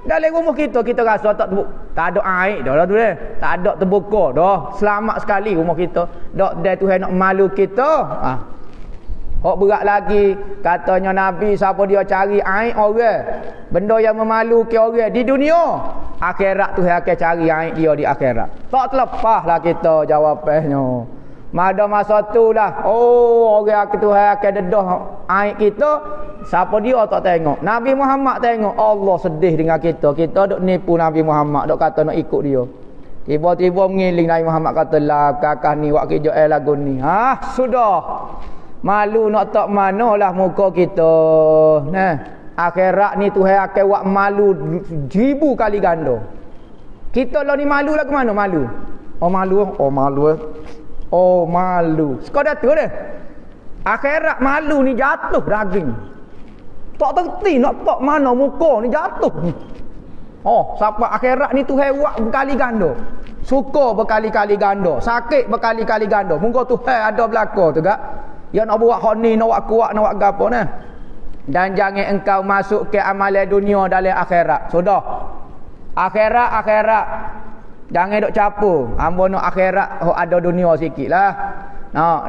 Dalam rumah kita rasa tak ada aib dah tu dah. Tak ada terbuka dah. Selamat sekali rumah kita. Dak dia Tuhan nak malu kita. Hak berat lagi katanya Nabi siapa dia cari aib orang, benda yang memalukan orang di dunia, akhirat Tuhan akan cari aib dia di akhirat. Tak terlepaslah kita jawapannya. Pada masa itulah orang Tuhan akan dedah aib kita. Siapa dia tak tengok. Nabi Muhammad tengok. Allah sedih dengan kita. Kita duk nipu Nabi Muhammad, duk kata nak ikut dia. Tiba-tiba mengiling Nabi Muhammad kata lah kakak ni wak kerja lagu ni. Sudah. Malu nak tak manalah muka kita. Akhirat ni Tuhan akan buat malu 1000 kali ganda. Kita lah ni malu lah ke mana malu? Oh malu. Oh malu. Sekadar tu dah. Akhirat malu ni jatuh daging. Tak terti nak tak mana muka ni jatuh ni. Oh, sampai akhirat ni Tuhan buat berkali ganda. Suka berkali-kali ganda, sakit berkali-kali ganda. Moga Tuhan ada belaka tu gak. Ya nak buat hak ni, nak buat kuat, nak buat gapo nah. Dan jangan engkau masuk ke amalan dunia dalam akhirat. Sudah. Akhirat. Jangan dok campur. Hamba nak akhirat ada dunia sikitlah.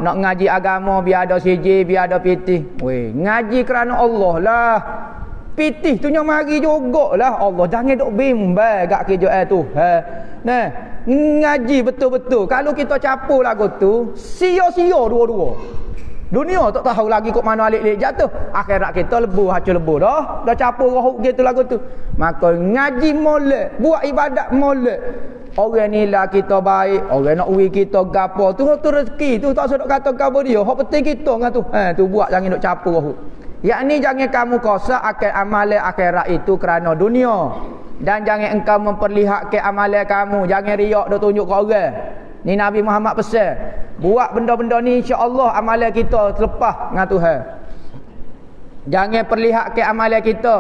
Nak ngaji agama biar ada siji, biar ada pitih. Weh, ngaji kerana Allah lah. Pitih tu nya mari jugalah Allah. Jangan dok bimbang gak kerja tu. Nah, ngaji betul-betul. Kalau kita campur lagu tu, sia-sia dua-dua. Dunia tak tahu lagi kok mana alik-alik jatuh. Akhirat kita lebu hancur lebu dah. Dah capur roh gitu lagu tu. Maka ngaji molek, buat ibadat molek. Orang ni lah kita baik, orang nak uwi kita gapo tu rezeki tu tak sedok kata gapo dia. Hak penting kita dengan tu. Tu buat jangan duk capur roh. Yakni jangan kamu kosak akan amalan akhirat itu kerana dunia. Dan jangan engkau memperlihatkan amalan kamu, jangan riak dak tunjuk ke orang. Ni Nabi Muhammad pesan, buat benda-benda ni insya-Allah amalan kita terlepas dengan Tuhan. Jangan perlihatkan amalan kita.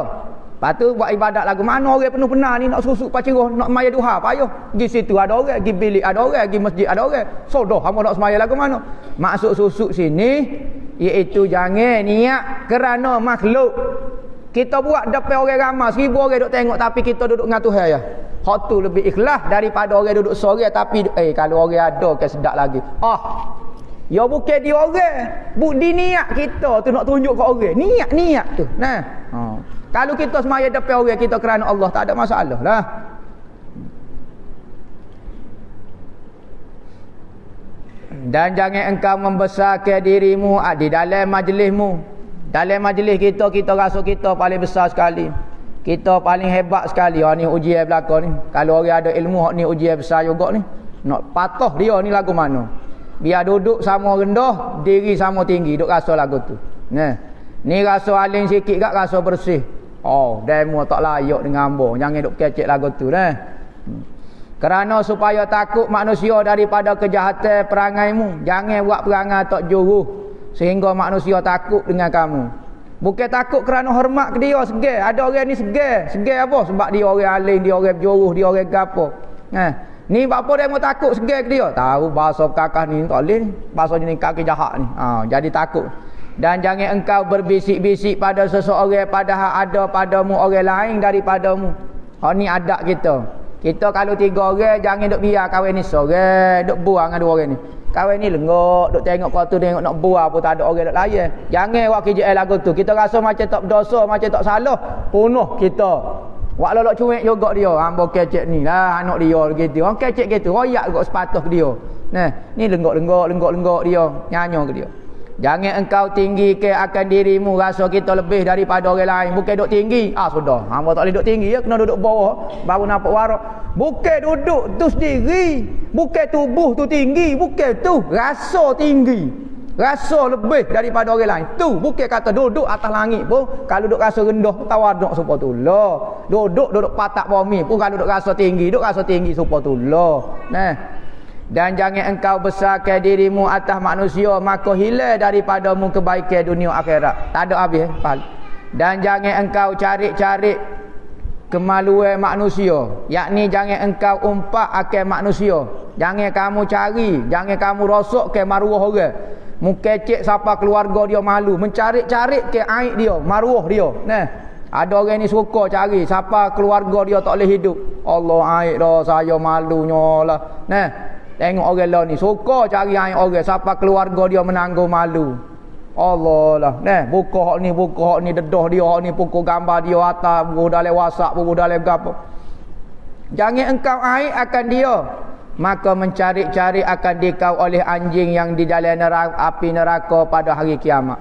Lepas tu buat ibadat lagu. Mana orang penuh benar ni nak susuk paciroh, nak maya duha payah. Pergi situ ada orang, pergi bilik ada orang, pergi masjid ada orang. Sodoh hamba nak semaya lagu mana? Maksud susuk sini iaitu jangan niat kerana makhluk. Kita buat depan orang ramai, 1000 orang duk tengok tapi kita duduk dengan Tuhan ya. Hak tu lebih ikhlas daripada orang duduk sorang tapi kalau orang ada ke sedap lagi. Ya bukan dia orang. Di niat kita tu nak tunjuk ke orang. Niat tu. Nah. Kalau kita semaya depan orang kita kerana Allah tak ada masalah lah. Dan jangan engkau membesarkan dirimu di dalam majlismu. Dalam majlis kita rasa kita paling besar sekali. Kita paling hebat sekali. Ni ujian belakang ni. Kalau orang ada ilmu ni ujian besar juga ni. Nak patah dia ni lagu mana. Biar duduk sama rendah, diri sama tinggi. Duk rasa lagu tu. Nah. Ni rasa alim sikit gak rasa bersih. Demo tak layak dengan hamba. Jangan duk kecek lagu tu dah. Kerana supaya takut manusia daripada kejahatan perangaimu. Jangan buat perangai tak juruh sehingga manusia takut dengan kamu. Bukan takut kerana hormat ke dia segar. Ada orang ni segar. Segar apa? Sebab dia orang alim, dia orang juruh, dia orang gapo. Ni apa dia mau takut segar ke dia? Tahu bahasa kakak ni tak boleh ni. Bahasa ni kaki jahat ni. Jadi takut. Dan jangan engkau berbisik-bisik pada seseorang padahal ada padamu orang lain daripadamu. Ni adat kita. Kita kalau 3 orang jangan duk biar kahwin ni seorang, duk buang dengan 2 orang ni. Kahwin ni lenggok, duk tengok kau tu tengok nak buang pun tak ada orang nak layan. Jangan buat KJL lagu tu. Kita rasa macam tak berdosa, macam tak salah, punuh kita. Wak lolok cuek juga dia. Hamba kecek ni lah anak dia gitu. Orang kecek gitu, royak juga sepatah ke dia. Nah, ni lenggok dia, nyanyo ke dia. Jangan engkau tinggi ke akan dirimu rasa kita lebih daripada orang lain. Bukan duduk tinggi. Sudah. Hamba tak boleh duduk tinggi ya. Kena duduk bawah. Baru nampak warak. Bukan duduk tu sendiri. Bukan tubuh tu tinggi. Bukan tu. Rasa tinggi. Rasa lebih daripada orang lain. Tu. Bukan kata duduk atas langit pun. Kalau duduk rasa rendah. Tawaduk supaya tu lah. Duduk patak bumi pun. Kalau duduk rasa tinggi. Duduk rasa tinggi supaya tu lah. Nah. Dan jangan engkau besarkan dirimu atas manusia, maka hilang daripadamu kebaikan dunia akhirat. Tak ada habis. Dan jangan engkau cari-cari kemaluan manusia. Yakni jangan engkau umpat akan manusia. Jangan kamu cari, jangan kamu rosak ke maruah orang. Mengkecek siapa keluarga dia malu, mencari-cari ke aib dia, maruah dia. Nah, ada orang ni suka cari siapa keluarga dia tak boleh hidup. Allah aib dah, saya malunya lah. Nah, tengok orang lain ni suka cari aib orang siapa keluarga dia menanggung malu. Allah lah. Buka hak ni dedah dia, hak ni pukul gambar dia atas, buku dalam WhatsApp, buku dalam gapo. Jangan engkau aib akan dia, maka mencari-cari akan dikau oleh anjing yang di dalam api neraka pada hari kiamat.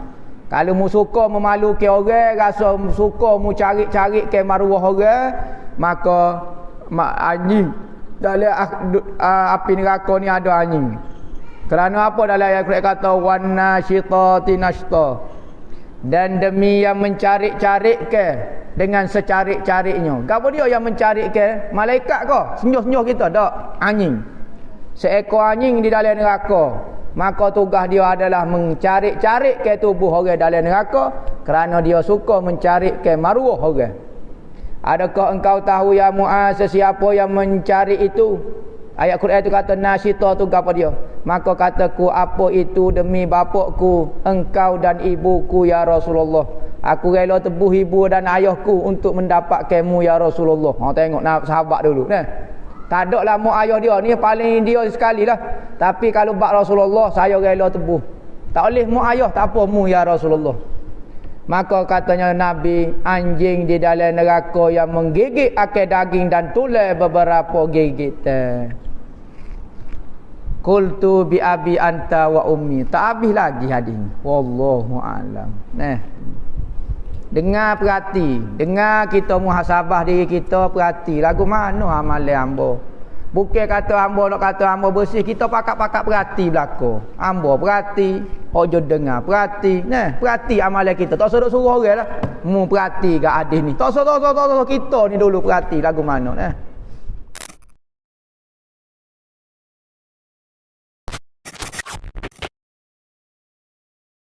Kalau mu suka memalukan orang, rasa suka mu cari-cari ke maruah orang, maka anjing dalam api neraka ni ada anjing. Kerana apa dalam ayat Quran kata wan nasyitati nashta. Dan demi yang mencari-cari ke dengan secari-cariknya. Gapo dia yang mencari ke? Malaikat ke? Senyuh-senyuh kita tak? Anjing. Seekor anjing di dalam neraka. Maka tugas dia adalah mencari-cari ke tubuh orang dalam neraka kerana dia suka mencari ke maruah orang. Adakah engkau tahu ya Muaz sesiapa yang mencari itu? Ayat Quran itu kata nasyita tu apa dia? Maka kataku apa itu demi bapakku, engkau dan ibuku ya Rasulullah. Aku rela tebuh ibu dan ayahku untuk mendapat kamu ya Rasulullah. Ha tengok sahabat dulu nah. Tak ada lah mak ayah dia ni paling dia sekali lah. Tapi kalau bak Rasulullah saya rela tebuh. Tak boleh mak ayah tak apa mu ya Rasulullah. Maka katanya Nabi, anjing di dalam neraka yang menggigit akal daging dan tulang beberapa gigitan. Qultu bi abi anta wa ummi. Tak habis lagi hadis ni. Wallahu a'lam. Nah. Dengar perhati, dengar kita muhasabah diri kita, perhati lagu mana amalan hamba. Bukan kata hamba nak kata hamba bersih, kita pakat-pakat perhati belaka. Hamba perhati, ojo dengar perhati. Nah, perhati amalan kita. Tak suruh orang lah. Mu perhati kat hadis ni. Tak kita ni dulu perhati lagu mana nah.